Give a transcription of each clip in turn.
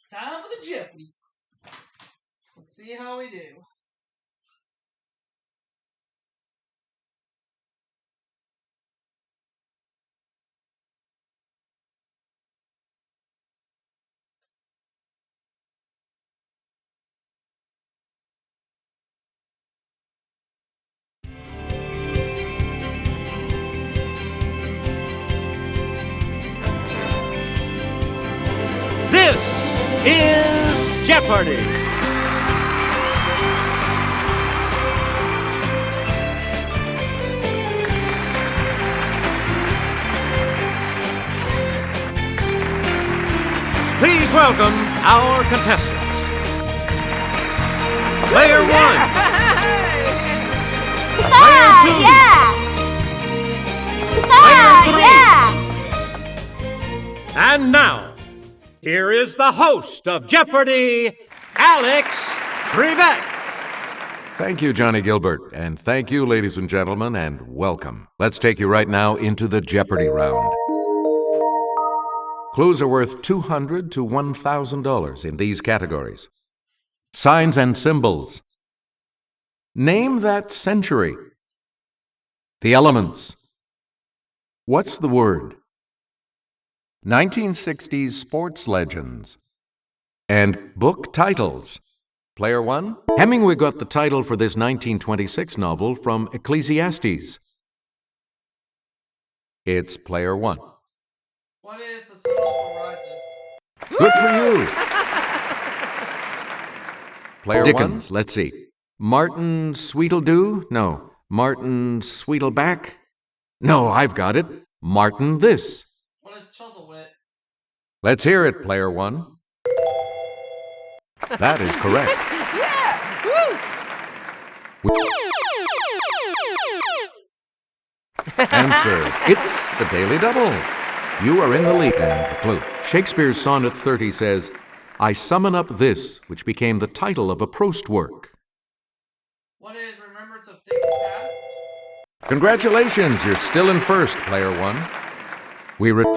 Time for the Jeopardy. Let's see how we do. This is Jeopardy! Please welcome our contestants. Player 1. Player 2. Player 3. And now, here is the host of Jeopardy, Alex Trebek. Thank you, Johnny Gilbert, and thank you, ladies and gentlemen, and welcome. Let's take you right now into the Jeopardy round. Clues are worth $200 to $1,000 in these categories. Signs and symbols. Name that century. The elements. What's the word? 1960s sports legends. And book titles. Player 1. Hemingway got the title for this 1926 novel from Ecclesiastes. It's Player 1. What is the sun also rises? Good for you. Player Dickens, 1. Let's see. Martin Sweetledew? No. Martin Sweetleback? No, I've got it. Martin this. What is Chuzzlewit? Let's hear it, Player 1. That is correct. Answer. It's the Daily Double. You are in the lead. And the clue. Shakespeare's Sonnet 30 says, I summon up this, which became the title of a Proust work. What is Remembrance of Things Past? Congratulations, you're still in first, Player 1.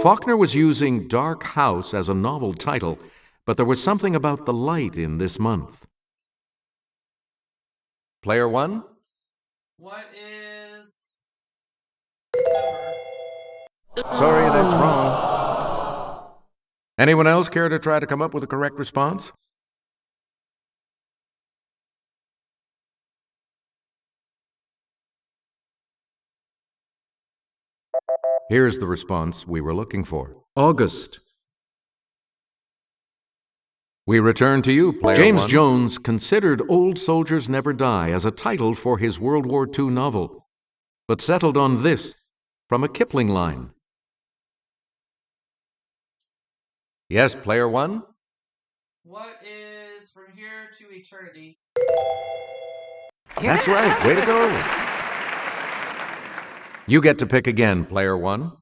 Faulkner was using Dark House as a novel title, but there was something about the light in this month. Player 1. What is December? Sorry, that's wrong. Anyone else care to try to come up with a correct response? Here's the response we were looking for. August. We return to you, Player 1. James Jones considered Old Soldiers Never Die as a title for his World War II novel, but settled on this from a Kipling line. Yes, Player 1? What is From Here to Eternity? That's right. Way to go. You get to pick again, Player 1.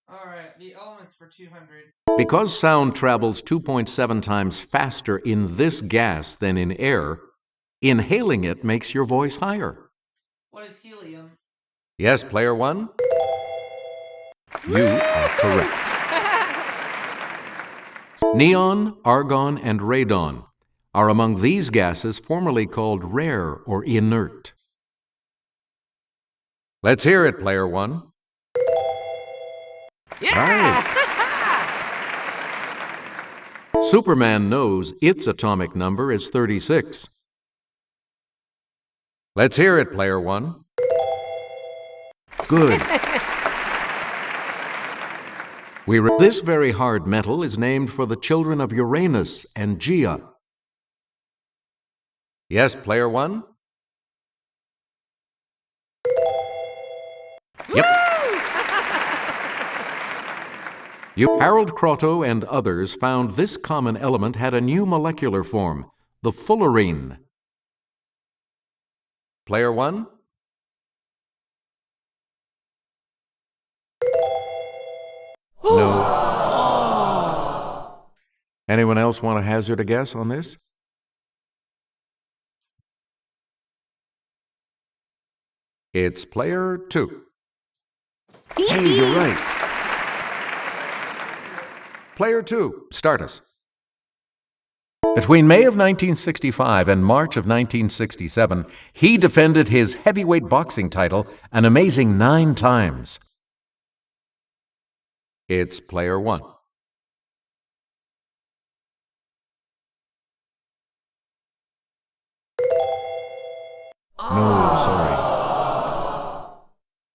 All right, the elements for 200. Because sound travels 2.7 times faster in this gas than in air, inhaling it makes your voice higher. What is helium? Yes, Player 1? You are correct. Neon, argon, and radon are among these gases formerly called rare or inert. Let's hear it, Player 1. Right. Superman knows its atomic number is 36. Let's hear it, Player 1. Good. This very hard metal is named for the children of Uranus and Gaia. Yes, Player 1? Yep. Harold Kroto and others found this common element had a new molecular form, the fullerene. Player 1? No. Anyone else want to hazard a guess on this? It's player 2. Hey, you're right. Player 2, start us. Between May of 1965 and March of 1967, he defended his heavyweight boxing title an amazing 9 times. It's player 1. No, sorry.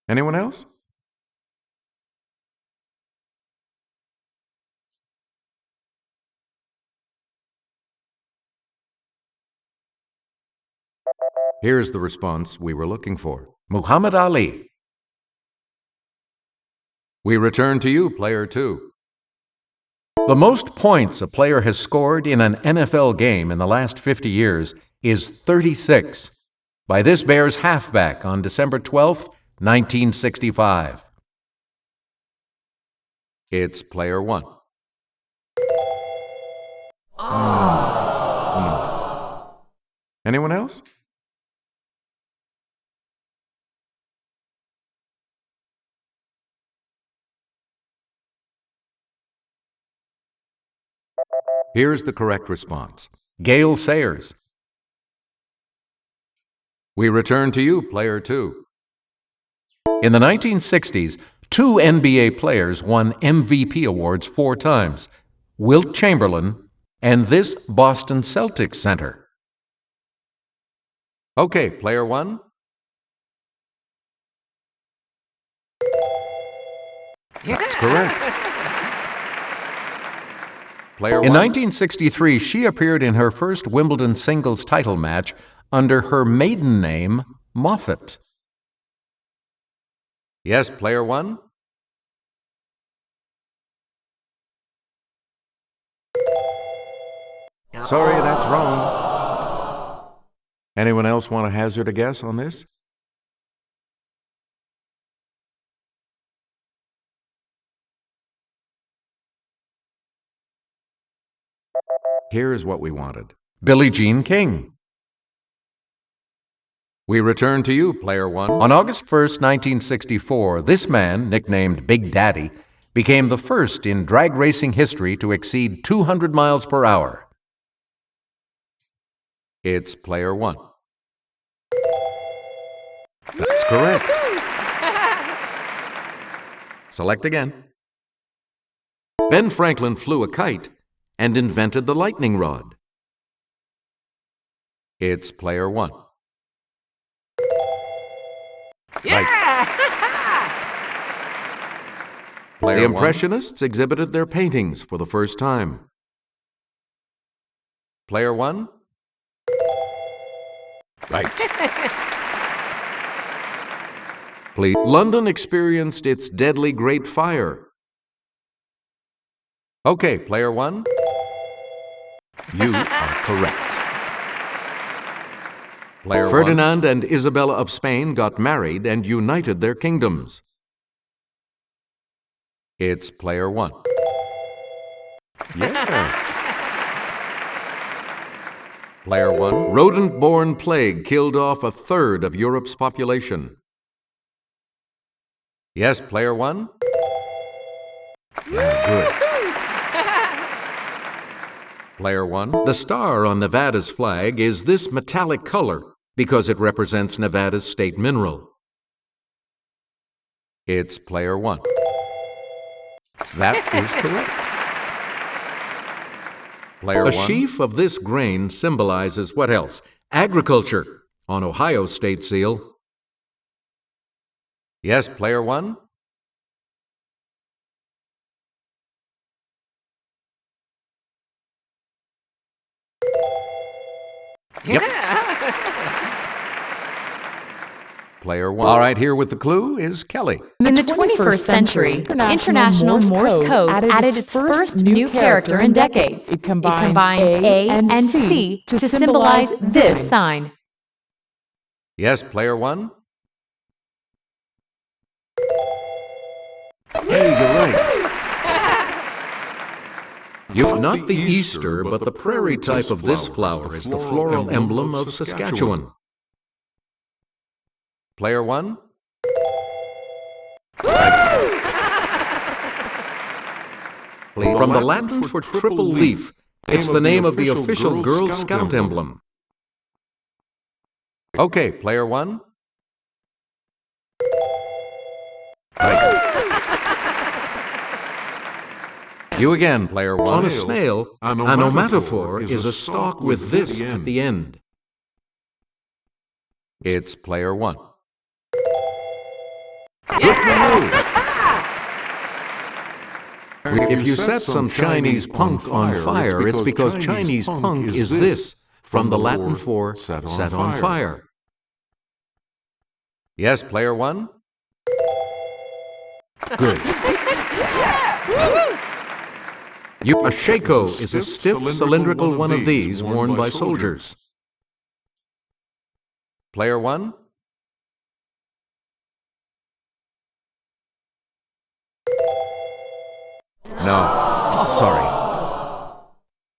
Anyone else? Here's the response we were looking for. Muhammad Ali. We return to you, player 2. The most points a player has scored in an NFL game in the last 50 years is 36 by this Bears halfback on December 12th, 1965. It's player 1. Anyone else? Here's the correct response. Gale Sayers. We return to you, player 2. In the 1960s, 2 NBA players won MVP awards 4 times. Wilt Chamberlain and this Boston Celtics center. Okay, player 1. That's correct. Player 1. In 1963, she appeared in her first Wimbledon singles title match under her maiden name, Moffat. Yes, player 1. Sorry, that's wrong. Anyone else want to hazard a guess on this? Here's what we wanted. Billie Jean King. We return to you, player 1. On August 1st, 1964, this man, nicknamed Big Daddy, became the first in drag racing history to exceed 200 miles per hour. It's player 1. That's correct. Select again. Ben Franklin flew a kite and invented the lightning rod. It's player 1. Right. The Impressionists exhibited their paintings for the first time. Player 1. Right. Please. London experienced its deadly Great Fire. Okay, player 1. You are correct. Player Ferdinand and Isabella of Spain got married and united their kingdoms. It's player 1. Yes. Player 1. Rodent-borne plague killed off a third of Europe's population. Yes, player 1. Yeah, good. Player 1. The star on Nevada's flag is this metallic color because it represents Nevada's state mineral. It's player 1. That is correct. Player 1. A sheaf of this grain symbolizes what else? Agriculture on Ohio's state seal. Yes, player 1. Yep. Player 1. All right, here with the clue is Kelly. In the 21st century, International Morse Code added its first new character in decades. It combines A and C to symbolize this sign. Yes, player 1. Hey, you're right. Not the Easter, but the prairie type of this flower is the floral emblem of Saskatchewan. Player one? From the Latin for triple leaf, it's the name of the official Girl Scout emblem. Okay, player one? You again, player one. On a snail, a onomatophore is a stalk with this at the end. It's player one. Good for you! If you set some Chinese punk on fire, it's because Chinese punk is this, from the Latin for set on fire. Yes, player one? Good. A shako is a stiff, cylindrical one of these worn by soldiers. Player one? No. Sorry.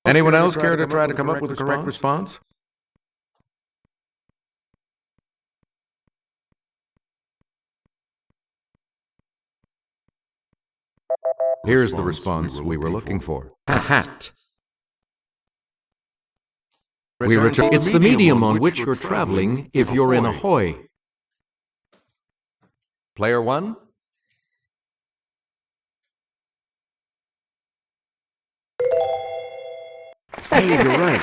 Anyone else care to try to come up with the correct response? Here's the response we were looking for. A hat. It's the medium on which you're traveling if you're in a hoy. Player one? Hey, you're right.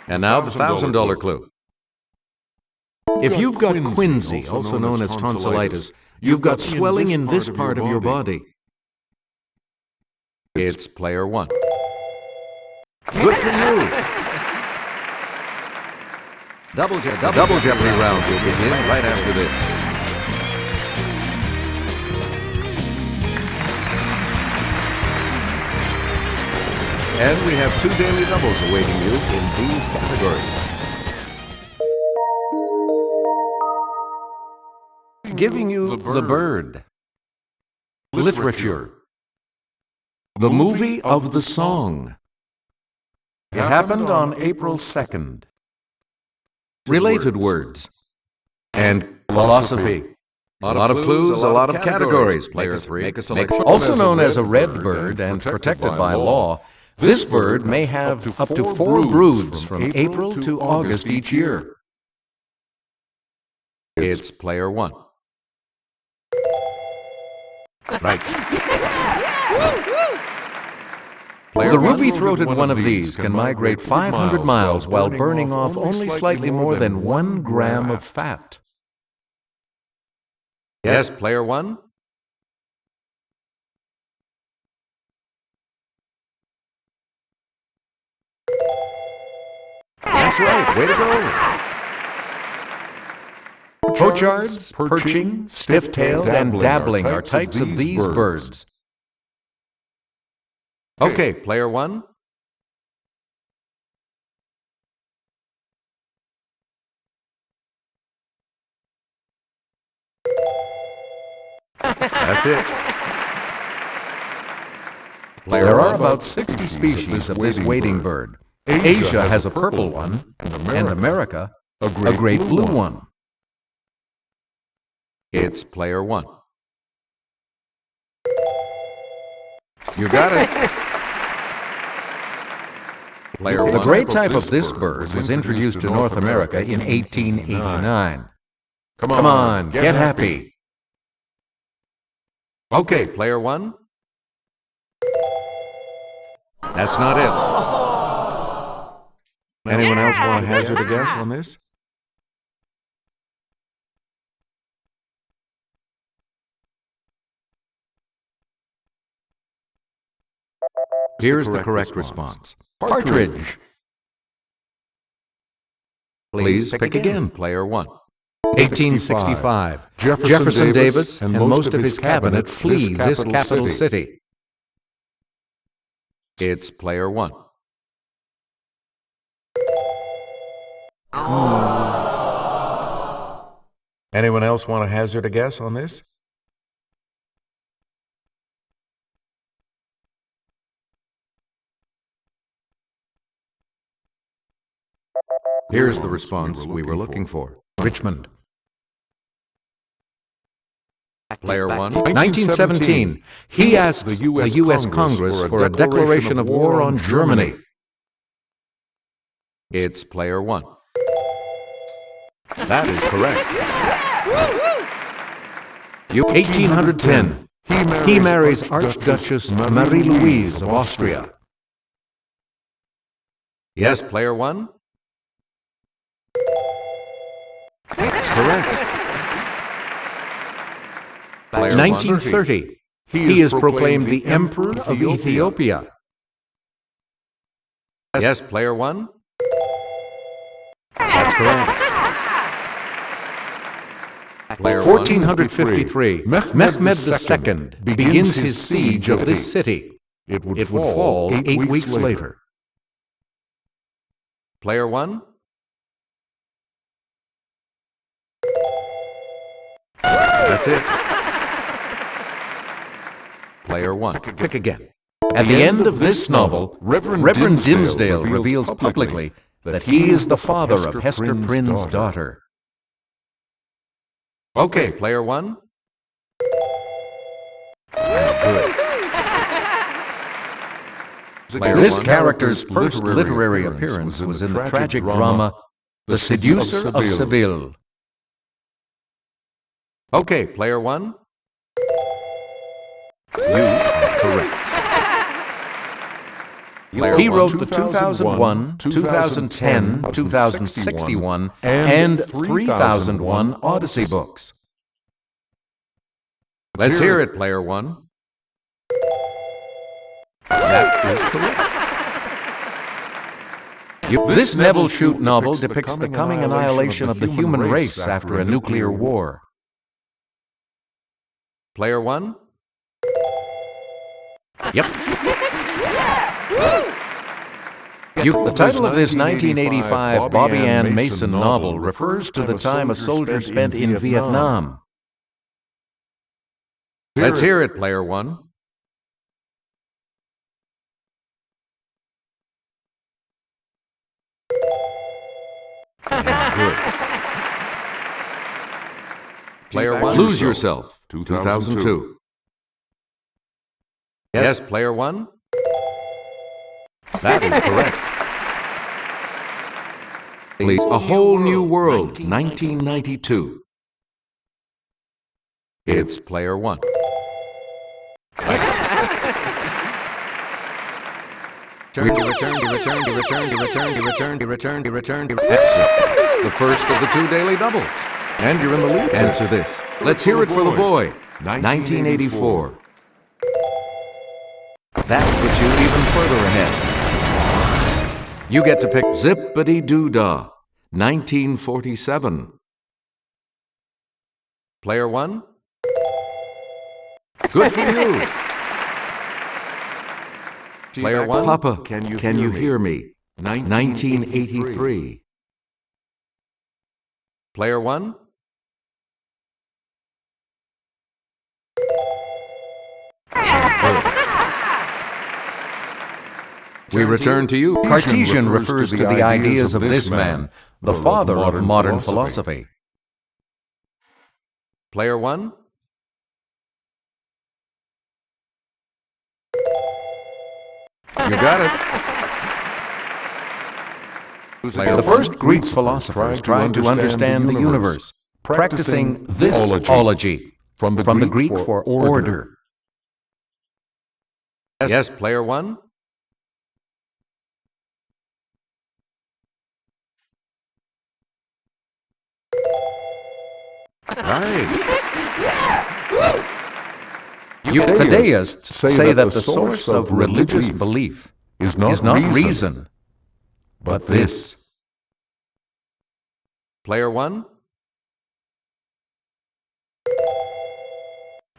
And now the $1,000 clue. If you've got quinsy, also known as tonsillitis, you've got swelling in this part of your body. It's player one. Good for you! Double Jeopardy round will begin right after this. And we have 2 daily doubles awaiting you in these categories. Giving you The Bird. Literature. The movie of the song. It happened on April 2nd. Related words. And philosophy. A lot of clues, a lot of categories. Player 3. Also known as a red bird and protected by law, this bird may have up to 4 broods from April to August each year. It's player one. Right. The ruby-throated one of these can migrate 500 miles while burning off only slightly more than 1 gram of fat. Yes, player one? That's right, way to go! Pochards, perching, stiff-tailed, and dabbling are types of these birds. Okay, player one? That's it. There are about 60 species of this wading bird. Asia has a purple one, and America a great blue one. It's player one. You got it. Player one. The great type of this bird was introduced to North America in 1889. Come on, get happy. Okay, player one. That's not it. Anyone else want to hazard a guess on this? Here's the correct response. Partridge. Please pick again, player one. 1865. Jefferson Davis and most of his cabinet flee this capital city. It's player one. Anyone else want to hazard a guess on this? Here's the response we were looking for. Richmond. Player 1. 1917. He asks the U.S. Congress for a declaration of war on Germany. It's player 1. That is correct. 1810. He marries Archduchess Marie-Louise of Austria. Yes, player 1? That's correct. 1930. He is proclaimed the Emperor of Ethiopia. Yes, player 1? That's correct. 1453. Mehmed II begins his siege of this city. It would fall 8 weeks later. Player 1? That's it. Player 1. Pick again. At the end of this novel, Reverend Dimsdale reveals publicly that he is the father of Hester Prynne's daughter. Okay, player 1. Good. This character's first literary appearance was in the tragic drama The Seducer of Seville. Okay, player 1. You are correct. He wrote the 2001, 2010, 2061, and 3001 Odyssey books. Let's hear it, player 1. That is correct. This Neville Shute novel depicts the coming annihilation of the human race after a nuclear war. Player 1? Yep. The title of this 1985 Bobby Ann Mason novel refers to the time a soldier spent in Vietnam. Let's hear it, player 1. Good. Player 1. Lose Yourself, 2002. Yes, player 1? That is correct. A Whole New World, 1992. It's player 1. Exit. The first of the 2 daily doubles. And you're in the lead. Answer this. Let's hear it for the boy. 1984. That puts you even further ahead. You get to pick Zippity-Doo-Dah, 1947. Player 1? Good for you. Player 1? Papa, can you hear me? 1983. Player 1? We return to you. Cartesian refers to the ideas of this man, the father of modern philosophy. Player 1? You got it. The first Greek philosophers tried to understand the universe, practicing this ology, from the Greek for order. Yes, player 1? Right. Fideists say that the source of religious belief is not reason, but this. Player 1?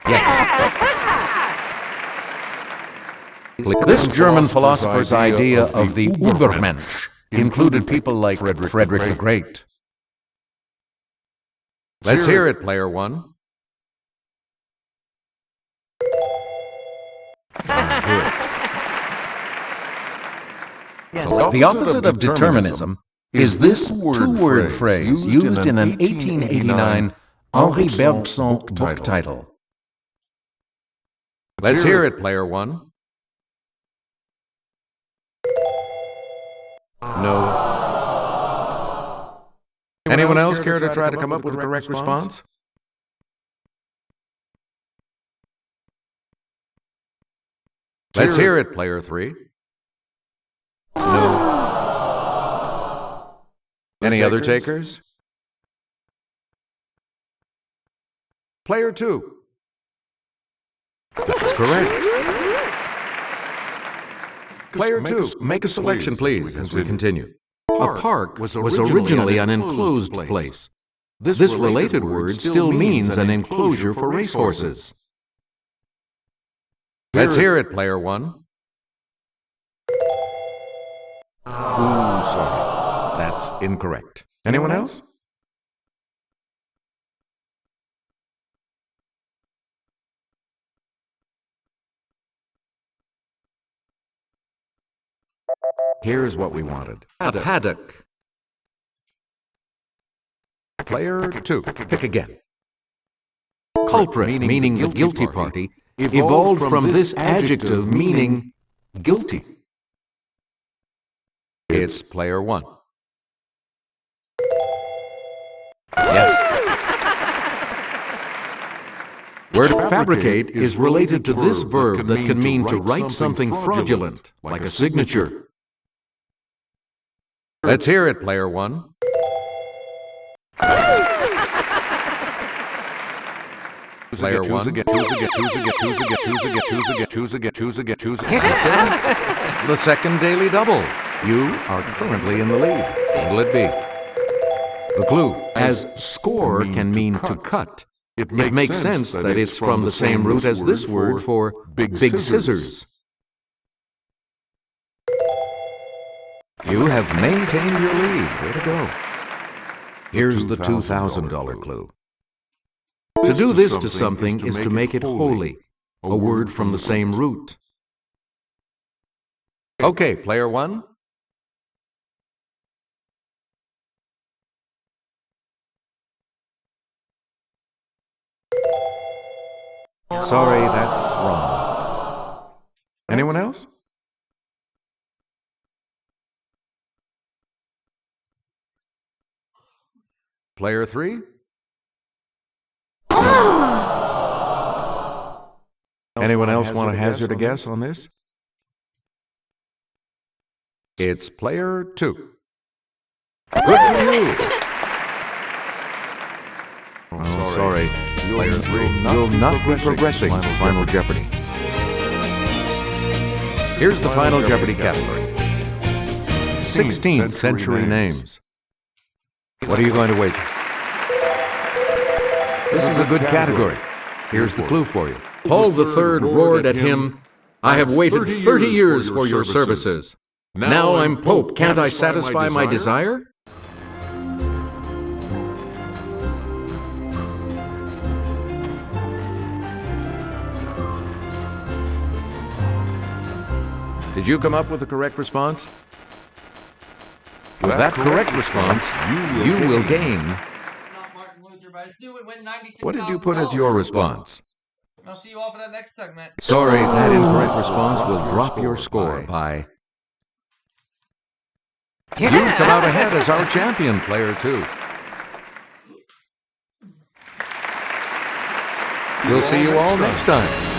Yes. This German philosopher's idea of the Übermensch included people like Frederick the Great. Let's hear it, player 1. Good. The opposite of determinism Is this two-word phrase used in an 1889 Henri Bergson book title? Let's hear it, player one. No. Anyone else care to try to come up with a correct response? Let's hear it, player three. No. Any other takers? Player two. That's correct. Player two, make a selection, please, as we continue. A park was originally an enclosed place. This related word still means an enclosure for racehorses. Let's hear it, player one. Ooh, sorry. That's incorrect. Anyone else? Here's what we wanted. A paddock. Player two. Pick again. Culprit, meaning the guilty party, evolved from this adjective meaning guilty. It's player one. Yes. Word fabricate is related to this verb that can mean to write something fraudulent, like a signature. Let's hear it, player one. Player one. The second daily double. You are currently in the lead. What'll it be? The clue, as score can mean to cut. It makes sense that it's from the same root as this word for big scissors. You have maintained your lead. Way to go. Here's the $2,000 clue. To do this to something is to make it holy, a word from the same root. Okay, player one. Sorry, that's wrong. Anyone else? Player three? Anyone else want to hazard a guess on this? It's player two. Good for you! Oh, sorry. Player three will not be progressing to Final Jeopardy. Here's the Final Jeopardy category. 16th century names. What are you going to wager? This is a good category. Here's the clue for you. Paul III roared at him, "I have waited 30 years for your services. Now I'm Pope. Can't I satisfy my desire?" Did you come up with the correct response? With that correct response, you will gain. Not Martin Luther, but I still would win $96,000. What did you put as your response? I'll see you all for that next segment. Sorry, that incorrect response will drop your score by... You've come out ahead as our champion, player two. We'll see you all next time.